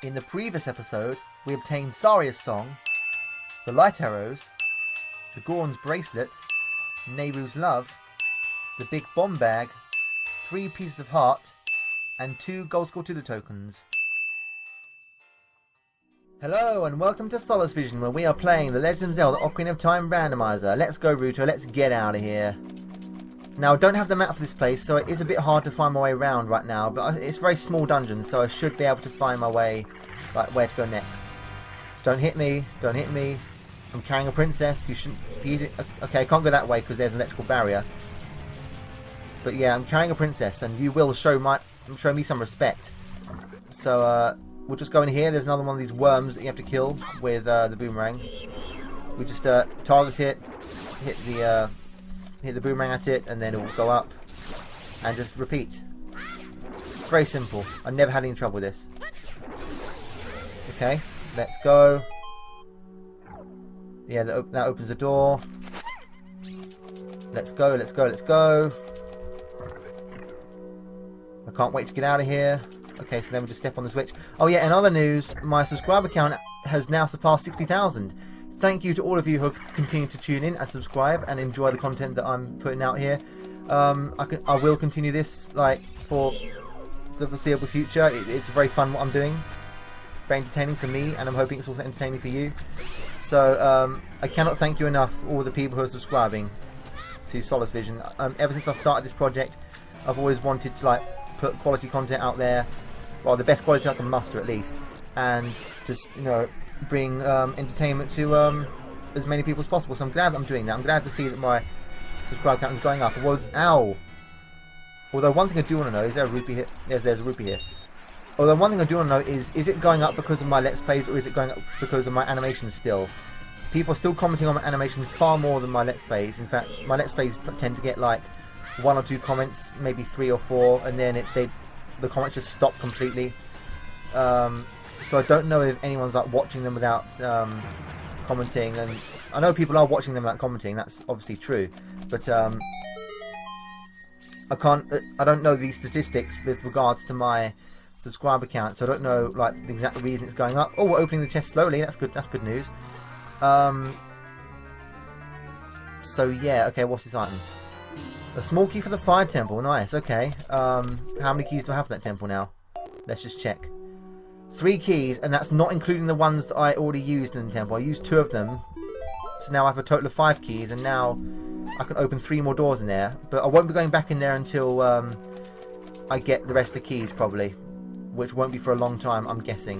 In the previous episode, we obtained Saria's song, the light arrows, the Gorn's bracelet, Nehru's love, the big bomb bag, 3 pieces of heart, and 2 Gold Skulltula tokens. Hello and welcome to SolaceVision, where we are playing The Legend of Zelda Ocarina of Time Randomizer. Let's go, Ruto, let's get out of here. Now, I don't have the map for this place, so it is a bit hard to find my way around right now, but it's a very small dungeon, so I should be able to find my way, like, where to go next. Don't hit me, don't hit me. I'm carrying a princess, you shouldn't be... Okay, I can't go that way because there's an electrical barrier. But yeah, I'm carrying a princess, and you will show me some respect. So, we'll just go in here. There's another one of these worms that you have to kill with the boomerang. We just target it, hit the boomerang at it, and then it will go up, and just repeat. Very simple. I never had any trouble with this. Okay, let's go. Yeah, that opens the door. Let's go, let's go, let's go. I can't wait to get out of here. Okay, so then we just step on the switch. Oh yeah, in other news, my subscriber count has now surpassed 60,000. Thank you to all of you who continue to tune in and subscribe and enjoy the content that I'm putting out here. I will continue this like for the foreseeable future. It's very fun what I'm doing. Very entertaining for me, and I'm hoping it's also entertaining for you. So I cannot thank you enough, all the people who are subscribing to SolaceVision. Ever since I started this project, I've always wanted to like put quality content out there. Well, the best quality I can muster at least, and just, you know, bring entertainment to as many people as possible. So I'm glad that I'm doing that. I'm glad to see that my subscribe count is going up. Ow! Although one thing I do want to know, is there a rupee here? Yes, there's a rupee here. Although one thing I do want to know is it going up because of my Let's Plays, or is it going up because of my animations still? People are still commenting on my animations far more than my Let's Plays. In fact, my Let's Plays tend to get like 1 or 2 comments, maybe 3 or 4, and then the comments just stop completely. So I don't know if anyone's like watching them without commenting, and I know people are watching them without commenting. That's obviously true, but I don't know the statistics with regards to my subscriber count, so I don't know like the exact reason it's going up. Oh, we're opening the chest slowly. That's good. That's good news. So yeah, okay. What's this item? A small key for the fire temple. Nice. Okay. How many keys do I have for that temple now? Let's just check. 3 keys, and that's not including the ones that I already used in the temple. I used 2 of them, so now I have a total of 5 keys, and now I can open 3 more doors in there. But I won't be going back in there until I get the rest of the keys, probably, which won't be for a long time, I'm guessing.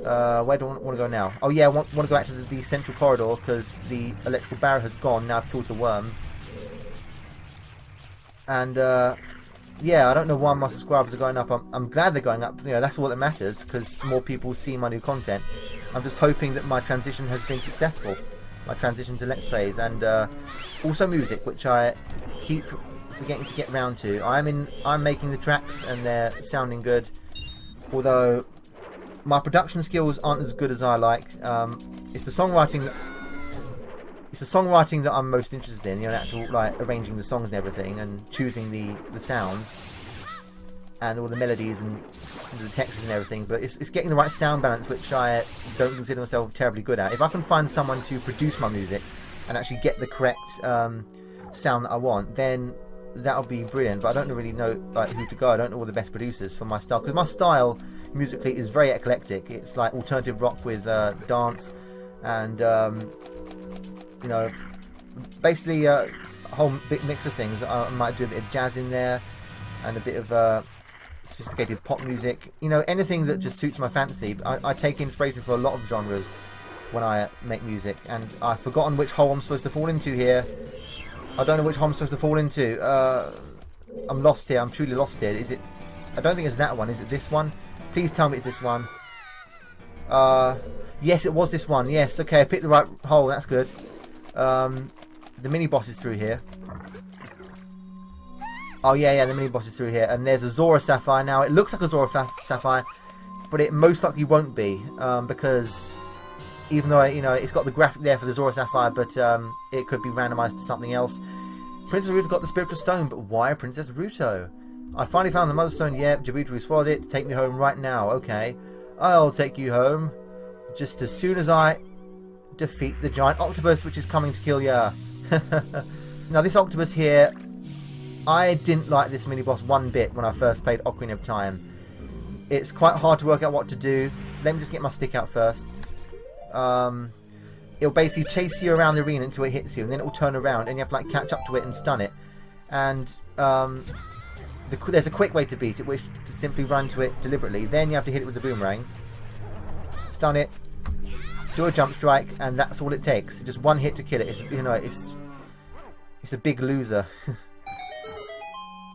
Where do I want to go now? Oh yeah, I want to go back to the central corridor because the electrical barrier has gone. Now I've killed the worm. And yeah, I don't know why my subscribers are going up. I'm glad they're going up. You know, that's all that matters, because more people see my new content. I'm just hoping that my transition has been successful. My transition to Let's Plays, and also music, which I keep forgetting to get round to. I'm making the tracks, and they're sounding good. Although my production skills aren't as good as I like. It's the songwriting. It's the songwriting that I'm most interested in, you know, actual like arranging the songs and everything, and choosing the sounds and all the melodies and the textures and everything. But it's getting the right sound balance, which I don't consider myself terribly good at. If I can find someone to produce my music and actually get the correct sound that I want, then that'll be brilliant. But I don't really know like who to go. I don't know all the best producers for my style, because my style musically is very eclectic. It's like alternative rock with dance and you know, basically a whole big mix of things. I might do a bit of jazz in there, and a bit of sophisticated pop music. You know, anything that just suits my fancy. I take inspiration for a lot of genres when I make music, and I've forgotten which hole I'm supposed to fall into here. I don't know which hole I'm supposed to fall into. I'm lost here. I'm truly lost here. Is it? I don't think it's that one. Is it this one? Please tell me it's this one. Yes, it was this one. Yes, okay, I picked the right hole. That's good. The mini boss is through here. Oh yeah, the mini boss is through here, and there's a Zora Sapphire. Now it looks like a Zora Sapphire, but it most likely won't be, because even though it's got the graphic there for the Zora Sapphire, but it could be randomized to something else. Princess Ruto got the spiritual stone, but why Princess Ruto? I finally found the Mother Stone. Yeah, jabu-jabu swallowed it. Take me home right now. Okay. I'll take you home. Just as soon as I defeat the giant octopus which is coming to kill ya. Now this octopus here, I didn't like this mini-boss one bit when I first played Ocarina of Time. It's quite hard to work out what to do. Let me just get my stick out first. It'll basically chase you around the arena until it hits you, and then it will turn around and you have to like catch up to it and stun it. And there's a quick way to beat it, which is to simply run to it deliberately. Then you have to hit it with the boomerang, stun it, do a jump strike, and that's all it takes. Just one hit to kill it. It's, you know, it's a big loser.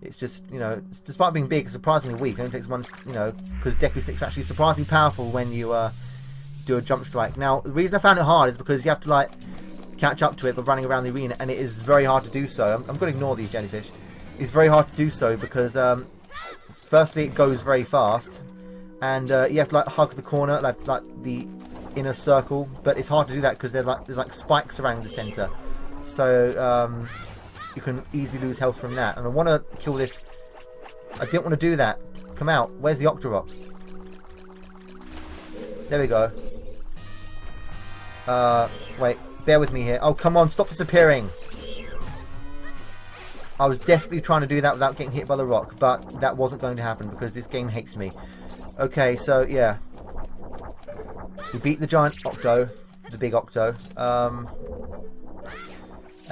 It's just, you know, despite being big, it's surprisingly weak. It only takes one, you know, because Deku Stick's actually surprisingly powerful when you do a jump strike. Now, the reason I found it hard is because you have to like catch up to it by running around the arena, and it is very hard to do so. I'm going to ignore these jellyfish. It's very hard to do so because firstly it goes very fast, and you have to like hug the corner, like the inner circle, but it's hard to do that because there's like spikes around the center, so you can easily lose health from that. And I want to kill this. I didn't want to do that. Come out. Where's the Octorok? There we go. Wait, bear with me here. Oh, come on, stop disappearing. I was desperately trying to do that without getting hit by the rock, but that wasn't going to happen because this game hates me. Okay, so yeah. We beat the giant Octo, the big Octo.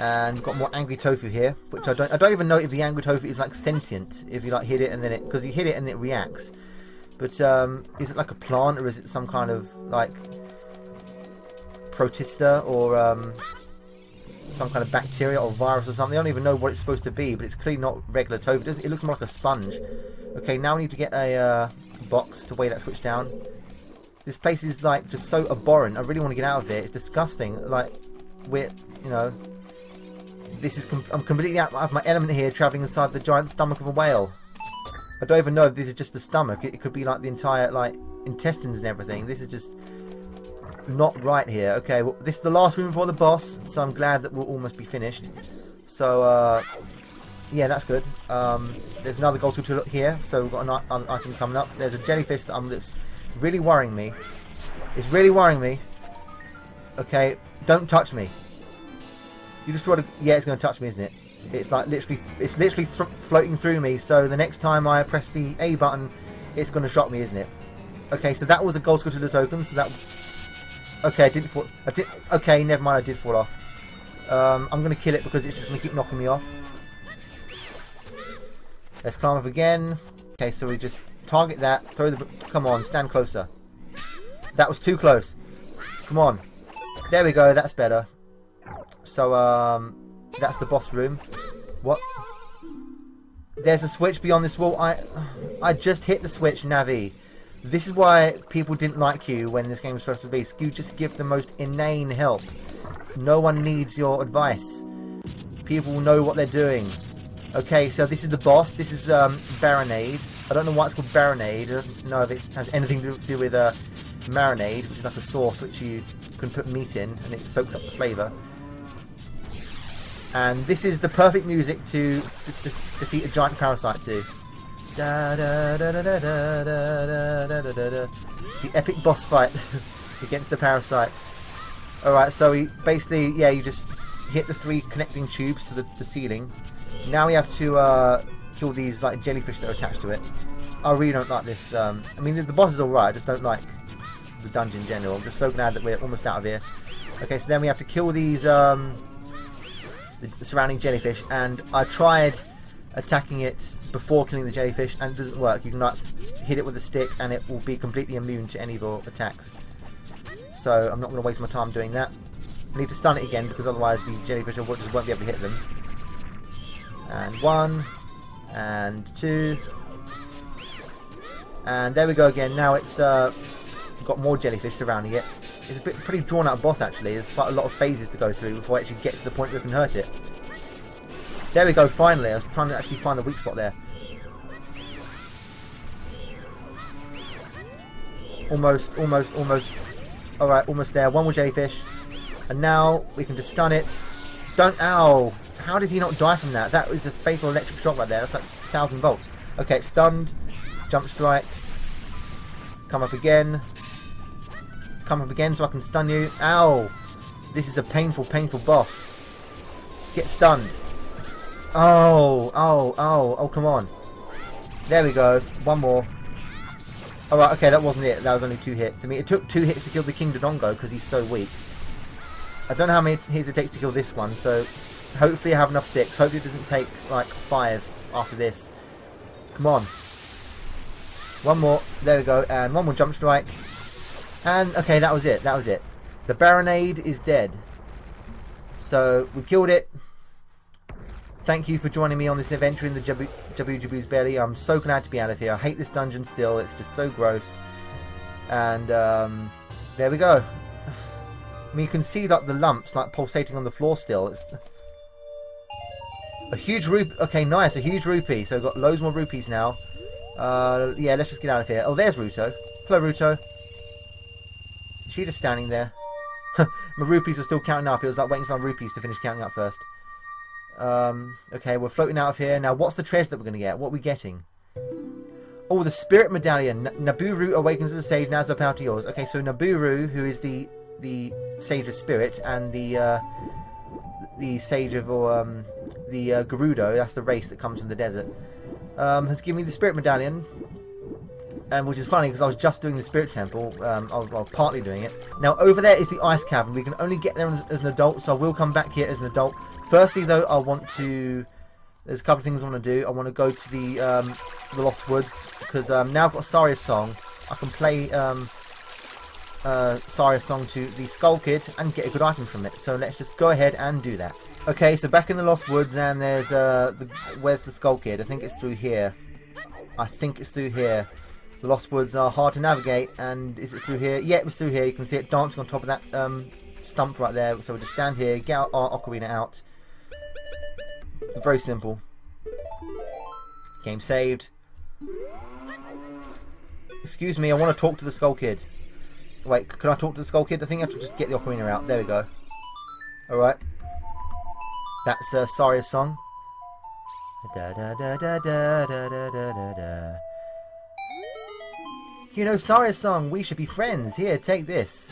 And we've got more angry tofu here, which I don't even know if the angry tofu is like sentient, if you like hit it and then because you hit it and it reacts. But is it like a plant, or is it some kind of like protista, or some kind of bacteria or virus or something? I don't even know what it's supposed to be, but it's clearly not regular tofu. It looks more like a sponge. Okay, now we need to get a box to weigh that switch down. This place is like just so abhorrent. I really want to get out of here. It's disgusting. Like, we're, you know, I'm completely out of my element here, traveling inside the giant stomach of a whale. I don't even know if this is just the stomach. It could be like the entire like intestines and everything. This is just not right here. Okay, well, this is the last room before the boss, so I'm glad that we'll almost be finished. So yeah, that's good. There's another gold tool here, so we've got an item coming up. There's a jellyfish that's really worrying me. It's really worrying me. Okay, don't touch me. You just want to... Yeah, it's going to touch me, isn't it? It's like literally floating through me. So the next time I press the A button, it's going to shock me, isn't it? Okay, so that was a gold to the token. So that... Okay, I didn't fall... Okay, never mind, I did fall off. I'm going to kill it because it's just going to keep knocking me off. Let's climb up again. Okay, so we just target that. Throw the... Come on, stand closer. That was too close. Come on. There we go, that's better. So, that's the boss room. What? There's a switch beyond this wall. I just hit the switch, Navi. This is why people didn't like you when this game was supposed to be. You just give the most inane help. No one needs your advice. People know what they're doing. Okay, so this is the boss. This is Baronade. I don't know why it's called Baronade. I don't know if it has anything to do with marinade, which is like a sauce which you can put meat in and it soaks up the flavour. And this is the perfect music to defeat a giant parasite to. The epic boss fight against the parasite. Alright, so we basically, yeah, you just hit the 3 connecting tubes to the ceiling. Now we have to kill these like jellyfish that are attached to it. I really don't like this. I mean, the boss is alright, I just don't like the dungeon in general. I'm just so glad that we're almost out of here. Okay, so then we have to kill these the surrounding jellyfish, and I tried attacking it before killing the jellyfish and it doesn't work. You can like hit it with a stick and it will be completely immune to any of your attacks. So I'm not going to waste my time doing that. I need to stun it again because otherwise the jellyfish just won't be able to hit them. And 1 and 2 and there we go again. Now it's got more jellyfish surrounding it. It's a pretty drawn out boss actually. There's quite a lot of phases to go through before I actually get to the point where we can hurt it. There we go, finally. I was trying to actually find the weak spot there. Almost. Alright, almost there. One more jellyfish. And now we can just stun it. Don't... Ow! How did he not die from that? That was a fatal electric shock right there. That's like 1,000 volts. Okay, it's stunned. Jump strike. Come up again. Come up again so I can stun you. Ow! This is a painful, painful boss. Get stunned. Oh, oh, oh, oh, come on. There we go. One more. Alright, okay, that wasn't it. That was only 2 hits. I mean, it took 2 hits to kill the King Dodongo because he's so weak. I don't know how many hits it takes to kill this one, so hopefully I have enough sticks. Hopefully it doesn't take, like, 5 after this. Come on. One more. There we go. And one more jump strike. And, okay, that was it. That was it. The Baronade is dead. So, we killed it. Thank you for joining me on this adventure in the jabu-jabu's belly. I'm so glad to be out of here. I hate this dungeon still. It's just so gross. And there we go. I mean, you can see like the lumps like pulsating on the floor still. It's a huge rupee. Okay, nice. A huge rupee. So I've got loads more rupees now. Yeah, let's just get out of here. Oh, there's Ruto. Hello, Ruto. Is she just standing there? My rupees were still counting up. It was like waiting for my rupees to finish counting up first. Okay, we're floating out of here. Now, what's the treasure that we're going to get? What are we getting? Oh, the Spirit Medallion. Naburu awakens as a sage. Now it's up out to yours. Okay, so Naburu, who is the Sage of Spirit, and the Sage of, the Gerudo, that's the race that comes from the desert, has given me the Spirit Medallion. Which is funny because I was just doing the Spirit Temple. I was partly doing it. Now, over there is the Ice Cavern. We can only get there as an adult, so I will come back here as an adult. Firstly, though, I want to... There's a couple of things I want to do. I want to go to the Lost Woods, because now I've got Saria's Song. I can play Saria's Song to the Skull Kid and get a good item from it. So let's just go ahead and do that. Okay, so back in the Lost Woods, and there's... where's the Skull Kid? I think it's through here. I think it's through here. The Lost Woods are hard to navigate, and is it through here? Yeah, it was through here. You can see it dancing on top of that stump right there. So we'll just stand here, get our Ocarina out. Very simple. Game saved. Excuse me, I want to talk to the Skull Kid. Wait, can I talk to the Skull Kid? I think I have to just get the Ocarina out. There we go. Alright. That's Saria's Song. Da da da da da da da da da. You know, Saria's Song, we should be friends. Here, take this.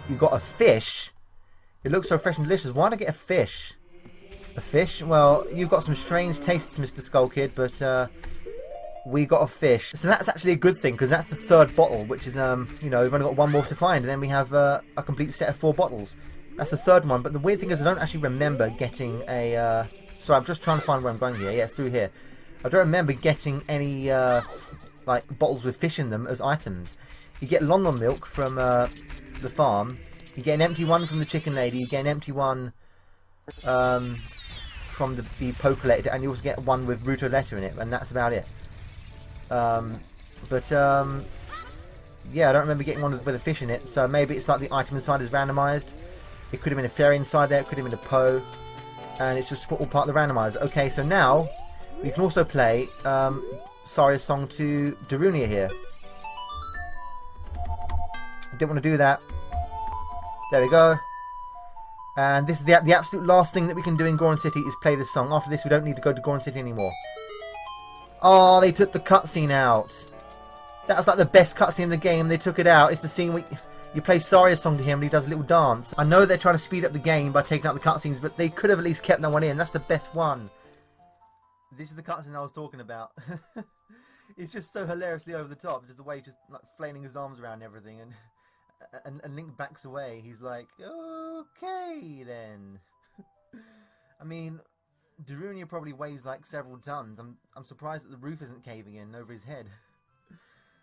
You got a fish? It looks so fresh and delicious. Why did I get a fish? A fish? Well, you've got some strange tastes, Mr. Skull Kid, but we got a fish. So that's actually a good thing, because that's the 3rd bottle, which is, you know, we've only got one more to find, and then we have a complete set of 4 bottles. That's the 3rd one, but the weird thing is I don't actually remember getting a... Sorry, I'm just trying to find where I'm going here. Yeah, it's through here. I don't remember getting any, like, bottles with fish in them as items. You get Lon Lon milk from the farm. You get an empty one from the chicken lady. You get an empty one... from the Poe Collector, and you also get one with Rutoletta in it, and that's about it. Yeah, I don't remember getting one with a fish in it, so maybe it's like the item inside is randomized. It could have been a fairy inside there, it could have been a Poe, and it's just all part of the randomizer. Okay, so now we can also play Saria's Song to Darunia here. I didn't want to do that. There we go. And this is the absolute last thing that we can do in Goron City is play this song. After this, we don't need to go to Goron City anymore. Oh, they took the cutscene out. That was like the best cutscene in the game. They took it out. It's the scene where you play Saria's Song to him and he does a little dance. I know they're trying to speed up the game by taking out the cutscenes, but they could have at least kept that one in. That's the best one. This is the cutscene I was talking about. It's just so hilariously over the top. Just the way he's just like flailing his arms around and everything, and Link backs away. He's like, okay then. I mean, Darunia probably weighs like several tons. I'm surprised that the roof isn't caving in over his head.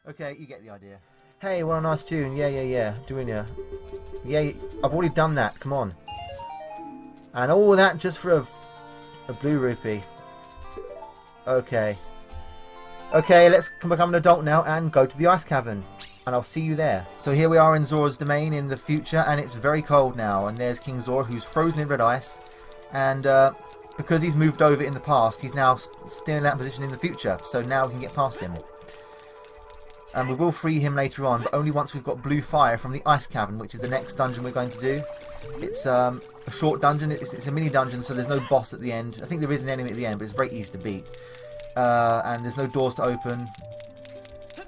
Okay, you get the idea. Hey, what a nice tune. Yeah. Darunia. Yeah, I've already done that. Come on. And all that just for a blue rupee. Okay. Okay, let's become an adult now and go to the Ice Cavern. And I'll see you there. So here we are in Zora's domain in the future, and it's very cold now. And there's King Zora, who's frozen in red ice. And because he's moved over in the past, he's now still in that position in the future. So now we can get past him. And we will free him later on, but only once we've got blue fire from the Ice Cavern, which is the next dungeon we're going to do. It's a short dungeon. It's a mini dungeon, so there's no boss at the end. I think there is an enemy at the end, but it's very easy to beat. And there's no doors to open.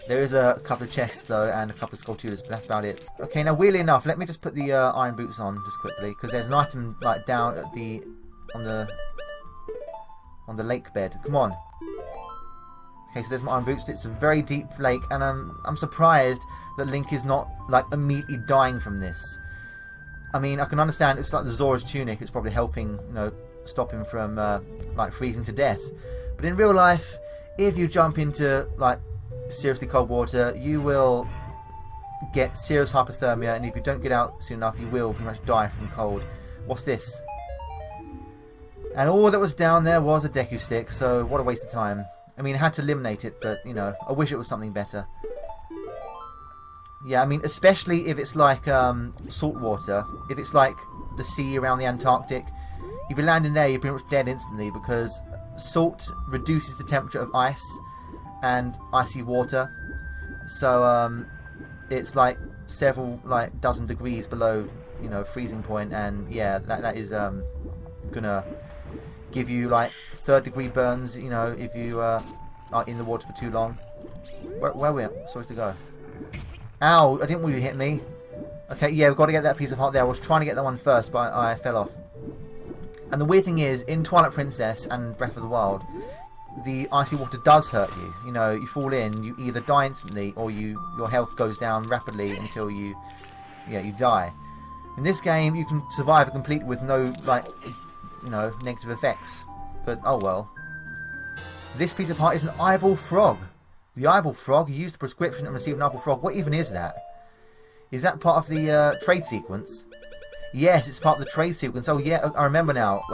There is a couple of chests though, and a couple of Skulltulas, but that's about it. Okay, now weirdly enough, let me just put the iron boots on just quickly, because there's an item like down at the on the lake bed. Come on. Okay, so there's my iron boots. It's a very deep lake, and I'm surprised that Link is not like immediately dying from this. I mean, I can understand it's like the Zora's tunic. It's probably helping, you know, stop him from like freezing to death. But in real life, if you jump into like seriously cold water, you will get serious hypothermia, and if you don't get out soon enough, you will pretty much die from cold. What's this? And all that was down there was a Deku stick, so what a waste of time. I mean, I had to eliminate it, but, you know, I wish it was something better. Yeah, I mean, especially if it's like salt water. If it's like the sea around the Antarctic, if you land in there, you're pretty much dead instantly, because salt reduces the temperature of ice and icy water. So it's like several like dozen degrees below, you know, freezing point, and yeah, that is gonna give you like 3rd-degree burns, you know, if you are in the water for too long. Where are we supposed to go? Ow, I didn't want you to hit me. Okay, yeah, we've got to get that piece of heart there. I was trying to get that one first, but I fell off. And the weird thing is, in Twilight Princess and Breath of the Wild, the icy water does hurt you. You know, you fall in, you either die instantly, or your health goes down rapidly until you die. In this game, you can survive completely with no, like, you know, negative effects. But, oh well. This piece of heart is an eyeball frog. The eyeball frog, you use the prescription and receive an eyeball frog. What even is that? Is that part of the trade sequence? Yes, it's part of the trade sequence. Oh yeah, I remember now.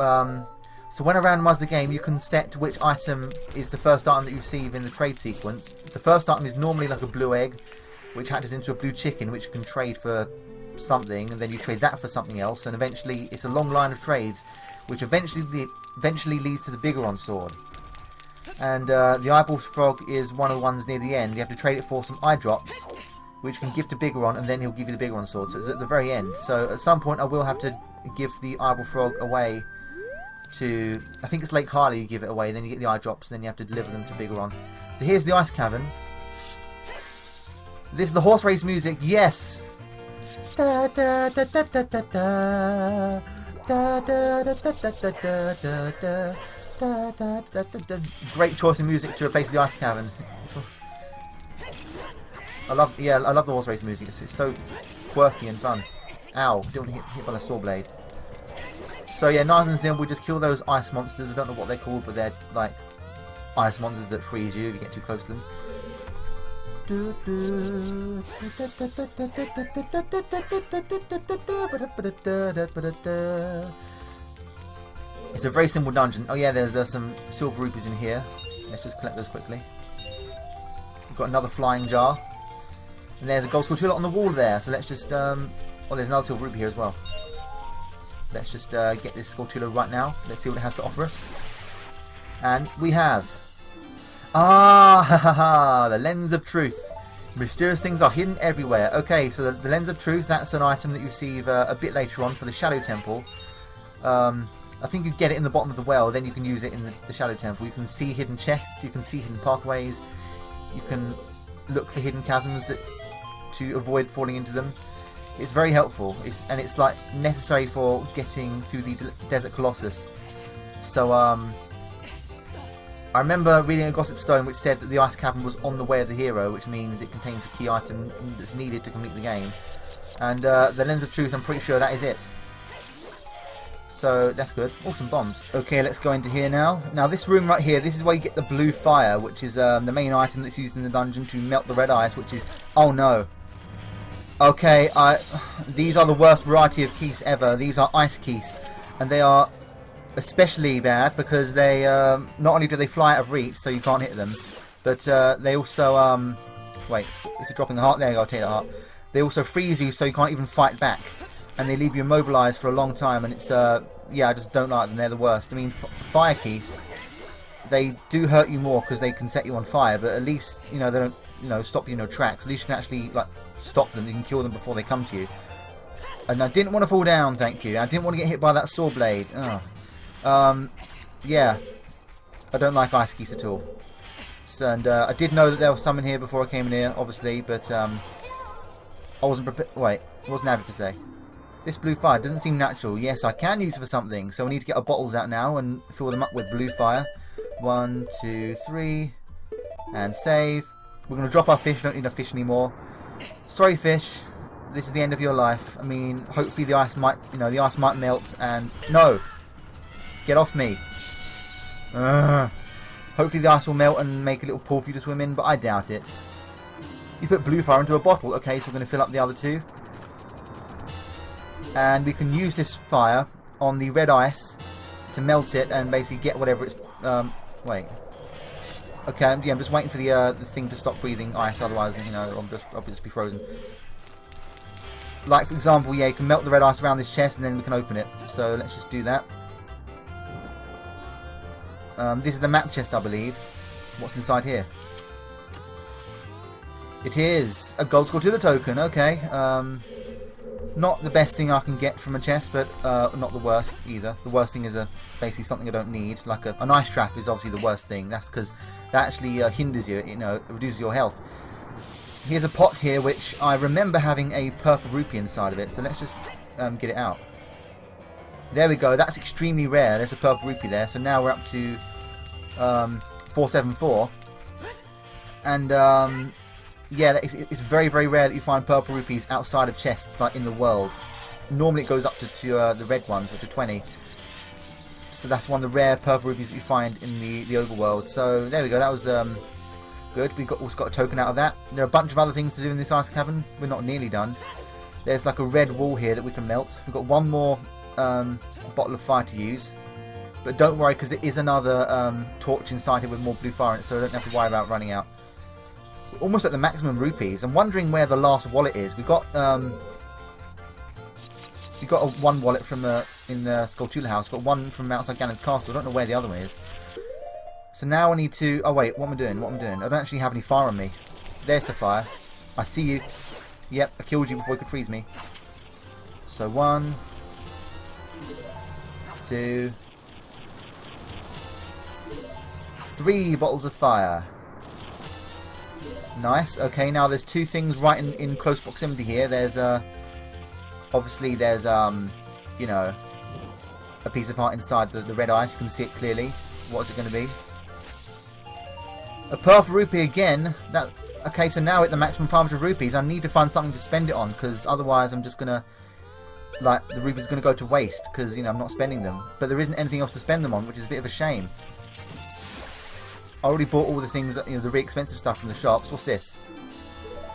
So when I randomize the game, you can set which item is the first item that you receive in the trade sequence. The first item is normally like a blue egg, which hatches into a blue chicken, which you can trade for something, and then you trade that for something else, and eventually it's a long line of trades, which eventually leads to the Bigoron sword. And the eyeball frog is one of the ones near the end. You have to trade it for some eye drops, which you can give to Bigoron, and then he'll give you the Bigoron sword. So it's at the very end. So at some point I will have to give the eyeball frog away to, I think it's Lake Harley. You give it away, then you get the eye drops, and then you have to deliver them to Bigoron. So here's the Ice Cavern. This is the horse race music. Yes. Da, da, da, da, da, da, da. Da, da, da, da, da, da, da, da. Da, da, da, da, da. Great choice of music to replace the Ice Cavern. I love the horse race music. It's so quirky and fun. Ow! Don't want to get hit by the saw blade. So yeah, nice and simple. Just kill those ice monsters. I don't know what they're called, but they're like ice monsters that freeze you if you get too close to them. It's a very simple dungeon. Oh yeah, there's some silver rupees in here. Let's just collect those quickly. We've got another flying jar. And there's a gold Skulltula on the wall there. So let's just... oh, there's another silver rupee here as well. Let's just get this Skulltula right now. Let's see what it has to offer us. And we have... Ah, ha ha ha! The Lens of Truth. Mysterious things are hidden everywhere. Okay, so the Lens of Truth, that's an item that you receive a bit later on for the Shadow Temple. I think you get it in the bottom of the well, then you can use it in the Shadow Temple. You can see hidden chests, you can see hidden pathways, you can look for hidden chasms to avoid falling into them. It's very helpful, and it's like necessary for getting through the Desert Colossus. So I remember reading a Gossip Stone which said that the Ice Cavern was on the way of the hero, which means it contains a key item that's needed to complete the game. And the Lens of Truth, I'm pretty sure that is it. So that's good. Awesome bombs. Okay, let's go into here now. Now this room right here, this is where you get the blue fire, which is the main item that's used in the dungeon to melt the red ice, which is... Oh no. Okay, these are the worst variety of keys ever. These are ice keys. And they are especially bad because they... not only do they fly out of reach, so you can't hit them, but they also... wait, is it dropping a heart? There you go, I'll take the heart. They also freeze you so you can't even fight back. And they leave you immobilized for a long time, and it's yeah, I just don't like them. They're the worst. I mean, fire keys, they do hurt you more because they can set you on fire, but at least, you know, they don't, you know, stop you in your tracks. At least you can actually like stop them. You can kill them before they come to you. And I didn't want to fall down, thank you. I didn't want to get hit by that saw blade. Oh. Yeah, I don't like ice keys at all. And I did know that there was some in here before I came in here, obviously, but I wasn't prepared. Wait, what's Navi to say? This blue fire doesn't seem natural. Yes, I can use it for something. So we need to get our bottles out now and fill them up with blue fire. 1, 2, 3. And save. We're going to drop our fish. We don't need a fish anymore. Sorry, fish. This is the end of your life. I mean, hopefully the ice might, the ice might melt and... No! Get off me. Hopefully the ice will melt and make a little pool for you to swim in, but I doubt it. You put blue fire into a bottle. Okay, so we're going to fill up the other 2. And we can use this fire on the red ice to melt it and basically get whatever it's... wait. Okay, yeah, I'm just waiting for the thing to stop breathing ice, otherwise, I'll just be frozen. Like, for example, yeah, you can melt the red ice around this chest and then we can open it. So let's just do that. This is the map chest, I believe. What's inside here? It is a gold Skulltula token, okay. Not the best thing I can get from a chest, but not the worst either. The worst thing is basically something I don't need. Like an ice trap is obviously the worst thing. That's because that actually hinders you, it reduces your health. Here's a pot here, which I remember having a purple rupee inside of it. So let's just get it out. There we go. That's extremely rare. There's a purple rupee there. So now we're up to 474. And yeah, it's very, very rare that you find purple rupees outside of chests, like in the world. Normally it goes up to the red ones, which are 20. So that's one of the rare purple rupees that you find in the overworld. So there we go. That was good. We also got a token out of that. There are a bunch of other things to do in this ice cavern. We're not nearly done. There's like a red wall here that we can melt. We've got one more bottle of fire to use. But don't worry, because there is another torch inside here with more blue fire in it, so I don't have to worry about running out. We're almost at the maximum rupees. I'm wondering where the last wallet is. We got one wallet from in the Skulltula house. Got one from outside Ganon's castle. I don't know where the other one is. So now I need to... Oh wait, what am I doing? I don't actually have any fire on me. There's the fire. I see you. Yep, I killed you before you could freeze me. So 1, 2, 3 bottles of fire. Nice. Okay, now there's 2 things right in close proximity here. There's obviously there's you know, a piece of heart inside the red ice. You can see it clearly. What is it going to be? A purple rupee again. Okay, so now at the maximum 500 rupees, I need to find something to spend it on, because otherwise I'm just gonna, like, the rupees are gonna go to waste, because I'm not spending them. But there isn't anything else to spend them on, which is a bit of a shame. I already bought all the things that, the really expensive stuff from the shops. What's this?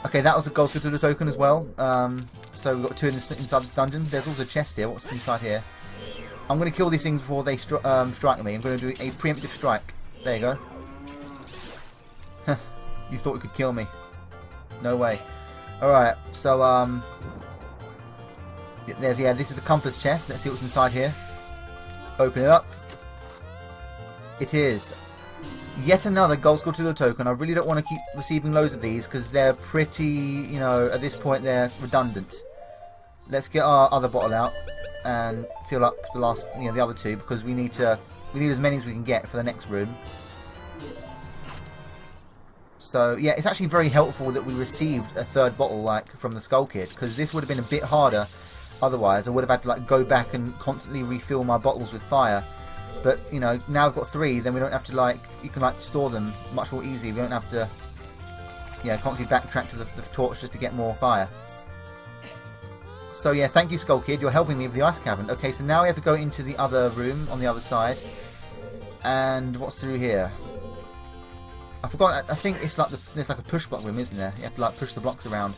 Okay, that was a gold Skulltula token as well. So we've got 2 inside this dungeon. There's also a chest here. What's inside here? I'm going to kill these things before they strike me. I'm going to do a preemptive strike. There you go. You thought you could kill me. No way. Alright, so this is the compass chest. Let's see what's inside here. Open it up. It is yet another gold Skulltula token. I really don't want to keep receiving loads of these because they're pretty, at this point they're redundant. Let's get our other bottle out and fill up the last, the other 2, because we need as many as we can get for the next room. So yeah, it's actually very helpful that we received a 3rd bottle from the Skull Kid, because this would have been a bit harder otherwise. I would have had to go back and constantly refill my bottles with fire. But now I've got 3, then we don't have to you can store them much more easily. We don't have to constantly backtrack to the torch just to get more fire. So yeah, thank you, Skull Kid. You're helping me with the Ice Cavern. Okay, so now we have to go into the other room on the other side. And what's through here? I forgot. I think it's there's a push block room, isn't there? You have to push the blocks around.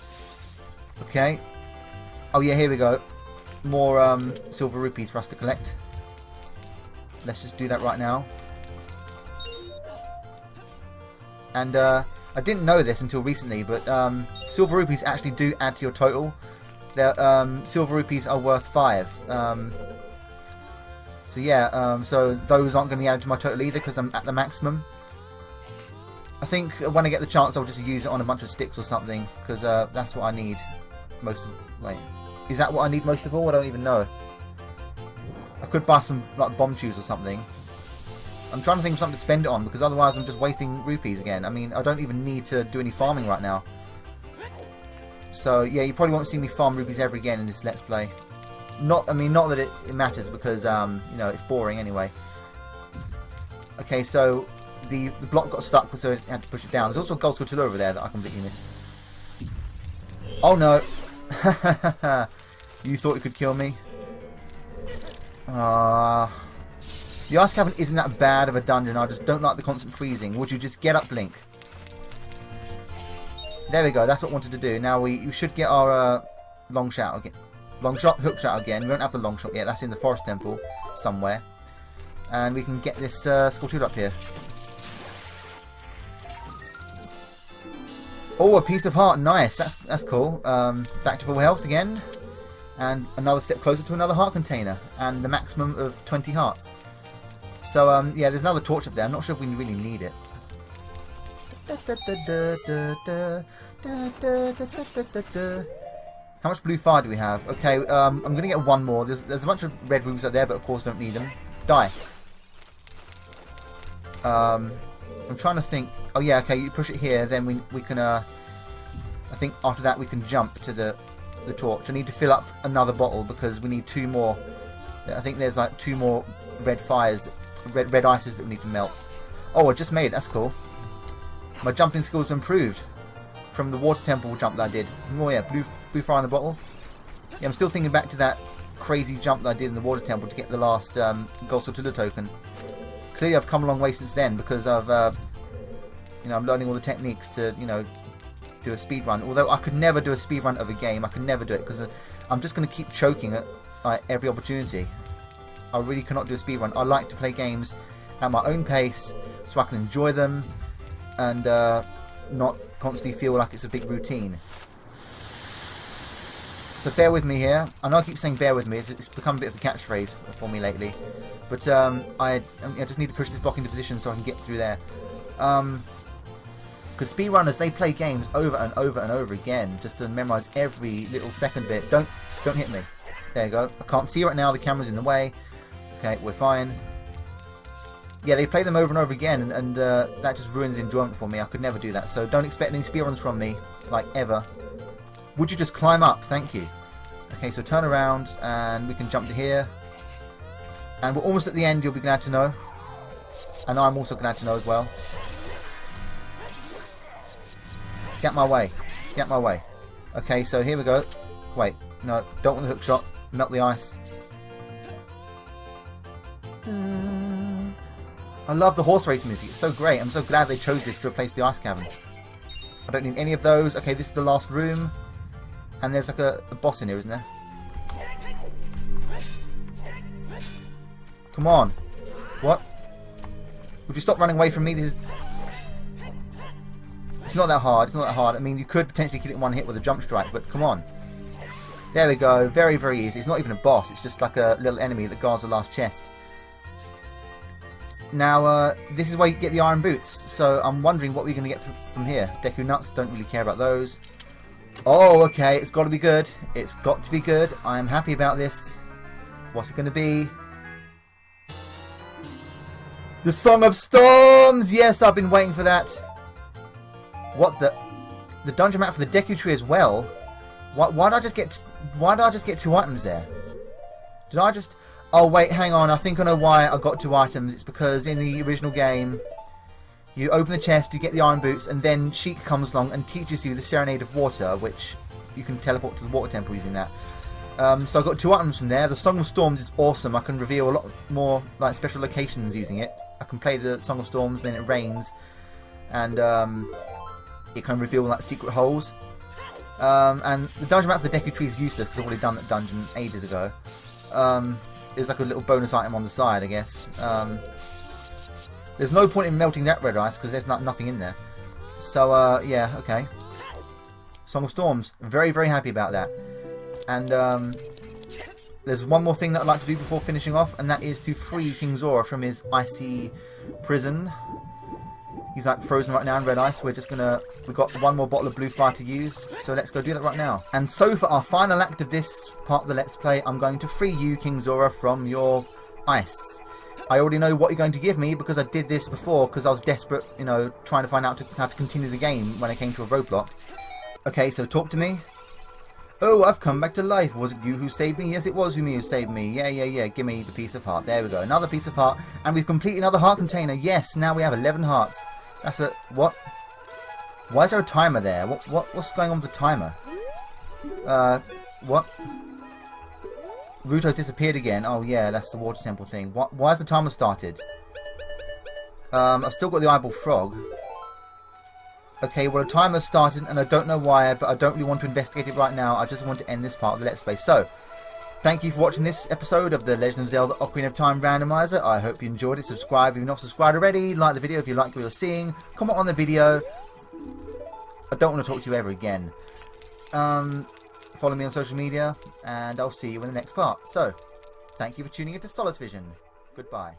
Okay. Oh yeah, here we go. More silver rupees for us to collect. Let's just do that right now. And I didn't know this until recently, but silver rupees actually do add to your total. Silver rupees are worth 5. So yeah, so those aren't going to be added to my total either because I'm at the maximum. I think when I get the chance, I'll just use it on a bunch of sticks or something, because that's what I need most of. Wait, is that what I need most of all? I don't even know. I could buy some bomb chews or something. I'm trying to think of something to spend it on, because otherwise I'm just wasting rupees again. I mean, I don't even need to do any farming right now. So, yeah, you probably won't see me farm rupees ever again in this Let's Play. Not that it matters, because, you know, it's boring anyway. Okay, so the block got stuck, so I had to push it down. There's also a gold scutilla over there that I completely missed. Oh, no. You thought you could kill me? The Ice Cavern isn't that bad of a dungeon. I just don't like the constant freezing. Would you just get up, Link? There we go. That's what I wanted to do. Now we should get our long shot again. Long shot, hook shot again. We don't have the long shot yet. That's in the forest temple somewhere. And we can get this Skulltooth up here. Oh, a piece of heart. Nice. That's cool. Back to full health again. And another step closer to another heart container. And the maximum of 20 hearts. So, yeah, there's another torch up there. I'm not sure if we really need it. How much blue fire do we have? Okay, I'm going to get one more. There's a bunch of red rubies up there, but of course don't need them. Die. I'm trying to think. Oh, yeah, okay, you push it here, then we can, I think after that we can jump to the torch. I need to fill up another bottle because we need 2 more. I think there's like 2 more red fires, red ices that we need to melt. Oh, I just made it. That's cool. My jumping skills improved from the water temple jump that I did. Oh yeah, blue fire in the bottle. Yeah, I'm still thinking back to that crazy jump that I did in the water temple to get the last gold Skulltooth token. Clearly, I've come a long way since then because I've, you know, I'm learning all the techniques to, you know, do a speed run. Although I could never do a speed run of a game, I could never do it because I'm just going to keep choking at every opportunity. I really cannot do a speedrun. I like to play games at my own pace so I can enjoy them and not constantly feel like it's a big routine. So bear with me here. I know I keep saying bear with me. It's become a bit of a catchphrase for me lately. But I just need to push this block into position so I can get through there. Because speedrunners, they play games over and over and over again just to memorize every little second bit. Don't hit me. There you go. I can't see right now. The camera's in the way. Okay, we're fine. Yeah, they play them over and over again, and that just ruins enjoyment for me. I could never do that. So don't expect any speedruns from me, like ever. Would you just climb up? Thank you. Okay, so turn around, and we can jump to here. And we're almost at the end, you'll be glad to know. And I'm also glad to know as well. Get my way. Get my way. Okay, so here we go. Wait, no, don't want the hook shot. Melt the ice. I love the horse race music. It's so great. I'm so glad they chose this to replace the Ice Cavern. I don't need any of those. Okay, this is the last room. And there's like a boss in here, isn't there? Come on. What? Would you stop running away from me? This is... It's not that hard. It's not that hard. I mean, you could potentially kill it in one hit with a jump strike, but come on. There we go. Very, very easy. It's not even a boss. It's just like a little enemy that guards the last chest. Now, this is where you get the iron boots. So I'm wondering what we're going to get from here. Deku nuts. Don't really care about those. Oh, okay. It's got to be good. It's got to be good. I am happy about this. What's it going to be? The Song of Storms! Yes, I've been waiting for that. What the... The dungeon map for the Deku Tree as well? Why did I just get 2 items there? Did I just... Oh, wait, hang on. I think I know why I got 2 items. It's because in the original game, you open the chest, you get the iron boots, and then Sheik comes along and teaches you the Serenade of Water, which you can teleport to the water temple using that. So I got 2 items from there. The Song of Storms is awesome. I can reveal a lot more like special locations using it. I can play the Song of Storms, then it rains, and it can reveal like secret holes. And the dungeon map for the Deku Tree is useless because I've already done that dungeon ages ago. There's like a little bonus item on the side, I guess. There's no point in melting that red ice because there's nothing in there. So yeah, okay. Song of Storms, very, very happy about that. And there's one more thing that I'd like to do before finishing off, and that is to free King Zora from his icy prison. He's like frozen right now in red ice. We've got 1 more bottle of blue fire to use, so let's go do that right now. And so for our final act of this part of the Let's Play, I'm going to free you, King Zora, from your ice. I already know what you're going to give me because I did this before because I was desperate, you know, trying to find out how to continue the game when I came to a roadblock. Okay, so talk to me. Oh, I've come back to life. Was it you who saved me? Yes, it was me who saved me. Yeah. Give me the piece of heart. There we go. Another piece of heart. And we've completed another heart container. Yes, now we have 11 hearts. That's a... What? Why is there a timer there? What's going on with the timer? What? Ruto's disappeared again. Oh, yeah, that's the water temple thing. Why has the timer started? I've still got the eyeball frog. Okay, well, the timer started, and I don't know why, but I don't really want to investigate it right now. I just want to end this part of the Let's Play. So, thank you for watching this episode of the Legend of Zelda Ocarina of Time Randomizer. I hope you enjoyed it. Subscribe if you're not subscribed already. Like the video if you like what you're seeing. Comment on the video. I don't want to talk to you ever again. Follow me on social media, and I'll see you in the next part. So, thank you for tuning into SolaceVision. Goodbye.